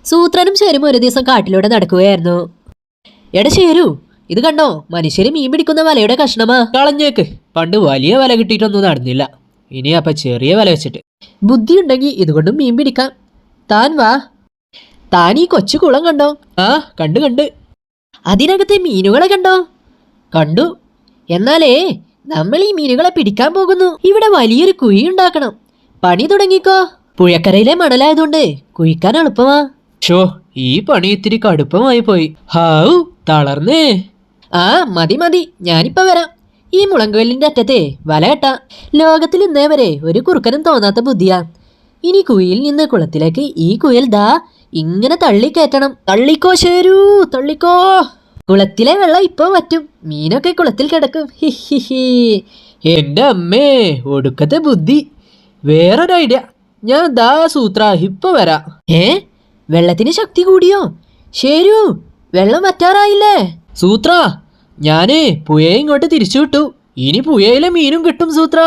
സൂത്രനും ശേരും ഒരു ദിവസം കാട്ടിലൂടെ നടക്കുകയായിരുന്നു. എടാ ശേരു, ഇത് കണ്ടോ, മനുഷ്യര് മീൻ പിടിക്കുന്ന വലയുടെ കഷ്ണമാ. കളഞ്ഞേക്ക്, പണ്ട് വലിയ വല കിട്ടിയിട്ടൊന്നും നടന്നില്ല, ഇനി അപ്പൊ ചെറിയ വല വെച്ചിട്ട്. ബുദ്ധി ഉണ്ടെങ്കിൽ ഇതുകൊണ്ടും മീൻ പിടിക്കാം. താൻ വാ. താൻ ഈ കൊച്ചു കുളം കണ്ടോ? ആ, കണ്ടു കണ്ട്. അതിനകത്തെ മീനുകളെ കണ്ടോ? കണ്ടു. എന്നാലേ നമ്മൾ ഈ മീനുകളെ പിടിക്കാൻ പോകുന്നു. ഇവിടെ വലിയൊരു കുഴി ഉണ്ടാക്കണം. പണി തുടങ്ങിക്കോ. പുഴക്കരയിലെ മണലായതുകൊണ്ട് കുഴിക്കാൻ എളുപ്പമാ. ഷോ, ഈ പണി ഇത്തിരി കടുപ്പമായി പോയി. ഹാവു, തളർന്നേ. ആ മതി മതി, ഞാനിപ്പോ വരാം. ഈ മുളങ്കുവലിന്റെ അറ്റത്തെ വല കെട്ടാ. ലോകത്തിൽ ഇന്നേ വരെ ഒരു കുറുക്കനും തോന്നാത്ത ബുദ്ധിയാ. ഇനി കുയിൽ നിന്ന് കുളത്തിലേക്ക് ഈ കുയൽ ദാ ഇങ്ങനെ തള്ളിക്കയറ്റണം. തള്ളിക്കോ ശേരു, തള്ളിക്കോ. കുളത്തിലെ വെള്ളം ഇപ്പൊ വറ്റും, മീനൊക്കെ കുളത്തിൽ കിടക്കും. ഹിഹിഹി. എന്റെ അമ്മേ, ഒടുക്കത്തെ ബുദ്ധി. വേറൊരു ഐഡിയ. ഞാൻ ദാ സൂത്ര ഇപ്പൊ വരാ. വെള്ളത്തിന് ശക്തി കൂടിയോ? ശേരു, വെള്ളം വറ്റാറായില്ലേ? സൂത്ര, ഞാനേ പുഴയെ ഇങ്ങോട്ട് തിരിച്ചു വിട്ടു. ഇനി പുഴയിലെ മീനും കിട്ടും സൂത്ര.